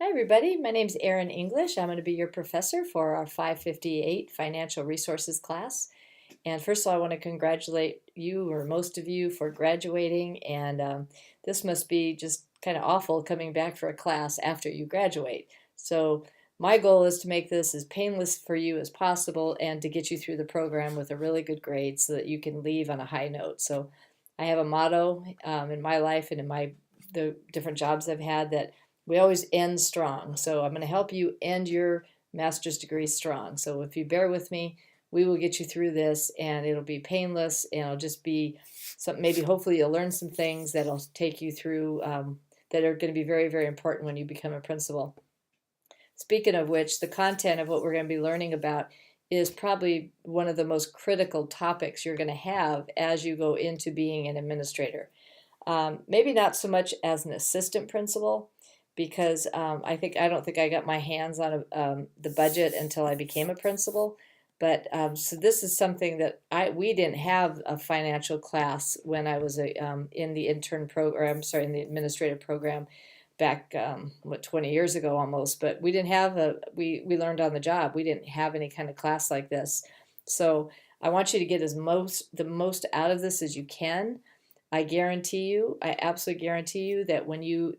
Hi, everybody. My name's Erin English. I'm going to be your professor for our 558 Financial Resources class. And first of all, I want to congratulate you, or most of you, for graduating. And this must be just kind of awful coming back for a class after you graduate. So my goal is to make this as painless for you as possible and to get you through the program with a really good grade so that you can leave on a high note. So I have a motto in my life and in the different jobs I've had that we always end strong. So I'm going to help you end your master's degree strong. So if you bear with me, we will get you through this and it'll be painless and it'll just be some, maybe hopefully you'll learn some things that'll take you through that are going to be very, very important when you become a principal. Speaking of which, the content of what we're going to be learning about is probably one of the most critical topics you're going to have as you go into being an administrator. Maybe not so much as an assistant principal, because I don't think I got my hands on the budget until I became a principal. But so this is something that we didn't have a financial class when I was in the intern program, sorry, in the administrative program back 20 years ago almost. But we didn't have we learned on the job. We didn't have any kind of class like this. So I want you to get the most out of this as you can. I guarantee you, I absolutely guarantee you that when you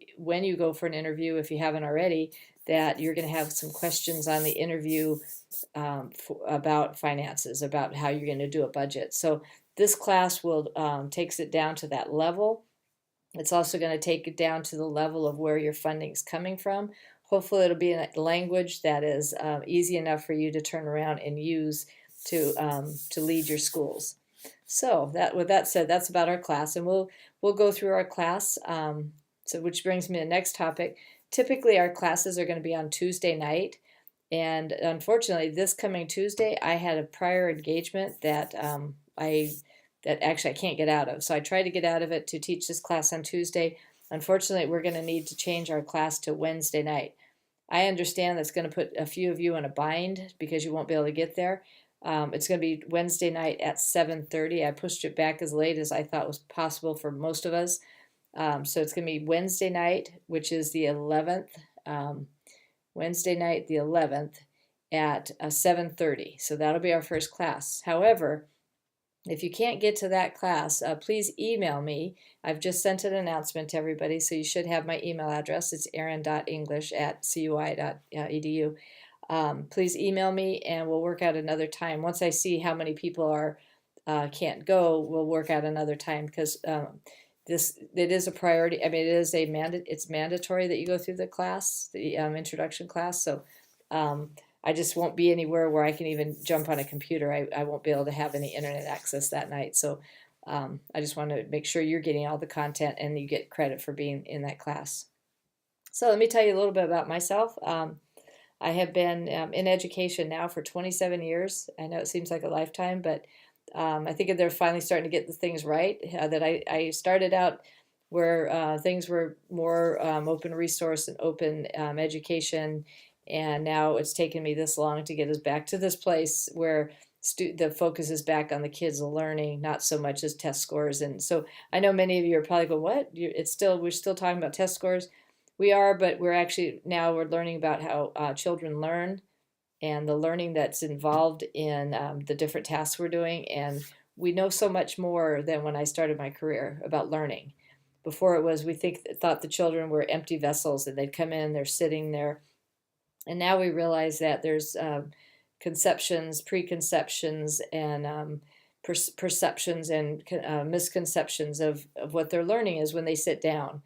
go for an interview, if you haven't already, that you're going to have some questions on the interview about finances, about how you're going to do a budget. So this class will takes it down to that level. It's also going to take it down to the level of where your funding is coming from. Hopefully, it'll be in a language that is easy enough for you to turn around and use to lead your schools. So with that said, that's about our class, and we'll go through our class. So which brings me to the next topic. Typically, our classes are going to be on Tuesday night, and unfortunately, this coming Tuesday, I had a prior engagement that actually I can't get out of. So I tried to get out of it to teach this class on Tuesday. Unfortunately, we're going to need to change our class to Wednesday night. I understand that's going to put a few of you in a bind because you won't be able to get there. It's going to be Wednesday night at 7:30. I pushed it back as late as I thought was possible for most of us. So it's going to be Wednesday night, which is the 11th. Wednesday night, the 11th, at 7:30. So that'll be our first class. However, if you can't get to that class, please email me. I've just sent an announcement to everybody, so you should have my email address. It's erin.english@cui.edu. Please email me, and we'll work out another time. Once I see how many people can't go, we'll work out another time because it is a priority. I mean, it's mandatory that you go through the class, the introduction class. So I just won't be anywhere where I can even jump on a computer. I won't be able to have any internet access that night. So I just want to make sure you're getting all the content and you get credit for being in that class. So let me tell you a little bit about myself. I have been in education now for 27 years. I know it seems like a lifetime, but I think they're finally starting to get the things right. That I started out where things were more open resource and open education, and now it's taken me this long to get us back to this place where the focus is back on the kids learning, not so much as test scores. And so I know many of you are probably going, "What? We're still talking about test scores." We are, but we're learning about how children learn and the learning that's involved in the different tasks we're doing. And we know so much more than when I started my career about learning. Before it was, thought the children were empty vessels and they'd come in, they're sitting there. And now we realize that there's conceptions, preconceptions, and perceptions and misconceptions of what their learning is when they sit down.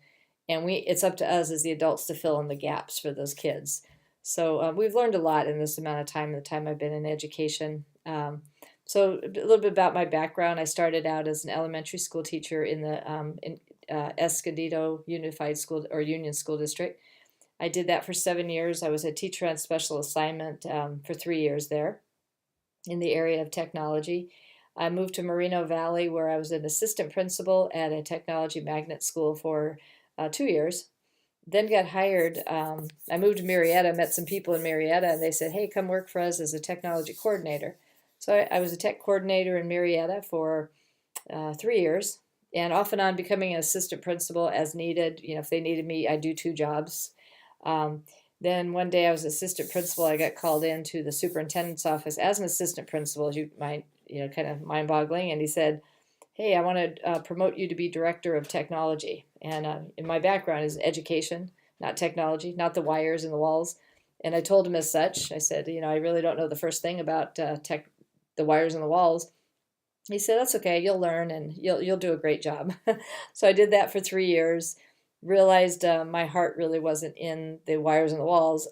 And it's up to us as the adults to fill in the gaps for those kids. So we've learned a lot in this amount of time, the time I've been in education. So a little bit about my background. I started out as an elementary school teacher in the Escondido Unified School or Union School District. I did that for 7 years. I was a teacher on special assignment for 3 years there in the area of technology. I moved to Moreno Valley where I was an assistant principal at a technology magnet school for 2 years. Then got hired. I moved to Marietta, met some people in Marietta, and they said, "Hey, come work for us as a technology coordinator." So I was a tech coordinator in Marietta for 3 years, and off and on becoming an assistant principal as needed. You know, if they needed me, I do two jobs. Um, Then one day I was assistant principal. I got called into the superintendent's office as an assistant principal, as you might, kind of mind-boggling. And he said, "Hey, I want to promote you to be director of technology." And in my background is education, not technology, not the wires and the walls. And I told him as such. I said, I really don't know the first thing about the wires and the walls. He said, "That's okay. You'll learn, and you'll do a great job." So I did that for 3 years. Realized my heart really wasn't in the wires and the walls.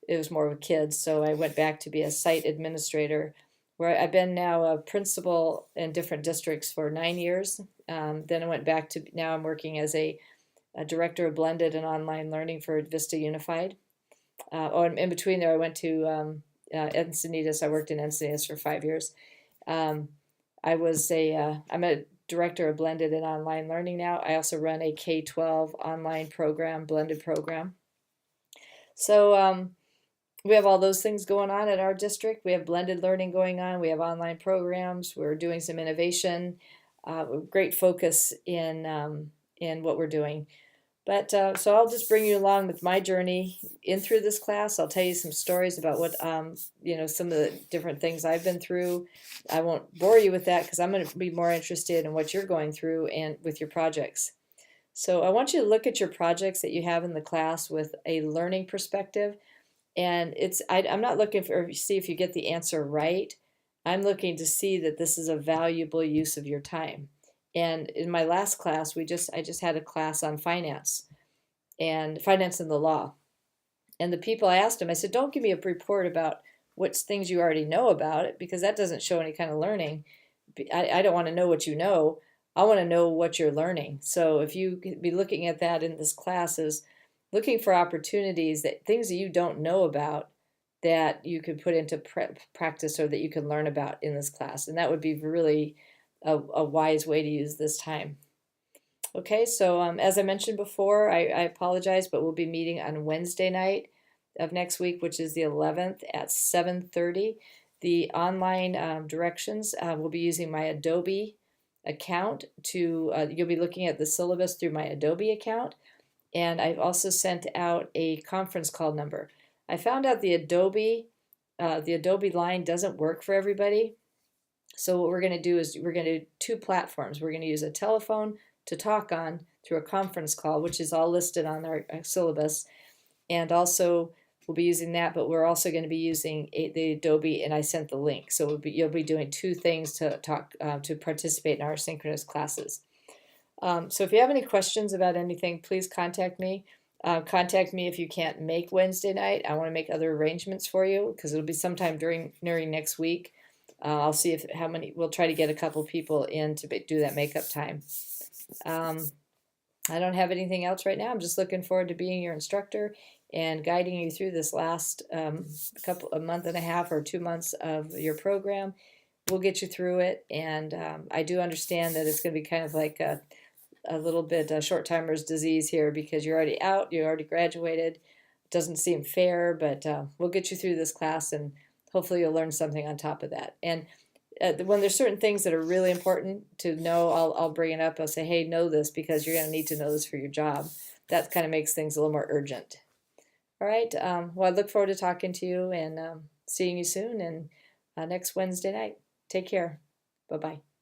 It was more with kids. So I went back to be a site administrator, where I've been now a principal in different districts for 9 years. Then I went back to now I'm working as a director of blended and online learning for Vista Unified. In between there, I went to Encinitas. I worked in Encinitas for 5 years. Um, I'm a director of blended and online learning now. I also run a K-12 online program, blended program. So we have all those things going on at our district. We have blended learning going on. We have online programs. We're doing some innovation. Great focus in what we're doing. But so I'll just bring you along with my journey in through this class. I'll tell you some stories about what, some of the different things I've been through. I won't bore you with that because I'm going to be more interested in what you're going through and with your projects. So I want you to look at your projects that you have in the class with a learning perspective. And I'm not looking for see if you get the answer right. I'm looking to see that this is a valuable use of your time. And in my last class, I just had a class on finance and finance and the law. And the people I asked them, I said, don't give me a report about what things you already know about it, because that doesn't show any kind of learning. I don't want to know what you know. I want to know what you're learning. So if you could be looking at that in this class is looking for opportunities, that things that you don't know about that you could put into practice or that you can learn about in this class. And that would be really a wise way to use this time. Okay, so as I mentioned before, I apologize, but we'll be meeting on Wednesday night of next week, which is the 11th at 7:30. The online directions, we'll be using my Adobe account you'll be looking at the syllabus through my Adobe account. And I've also sent out a conference call number. I found out the Adobe line doesn't work for everybody. So what we're going to do is we're going to do two platforms. We're going to use a telephone to talk on through a conference call, which is all listed on our syllabus. And also we'll be using that, but we're also going to be using the Adobe, and I sent the link. So you'll be doing two things to to participate in our synchronous classes. So if you have any questions about anything, please contact me. Contact me if you can't make Wednesday night. I want to make other arrangements for you because it'll be sometime during next week. I'll see we'll try to get a couple people in to do that makeup time. I don't have anything else right now. I'm just looking forward to being your instructor and guiding you through this last a month and a half or 2 months of your program. We'll get you through it, and I do understand that it's going to be kind of like a little bit short-timer's disease here because you're already out, you already graduated. It doesn't seem fair, but we'll get you through this class, and hopefully you'll learn something on top of that. And when there's certain things that are really important to know, I'll bring it up. I'll say, hey, know this because you're going to need to know this for your job. That kind of makes things a little more urgent. All right. Well, I look forward to talking to you and seeing you soon and next Wednesday night. Take care. Bye-bye.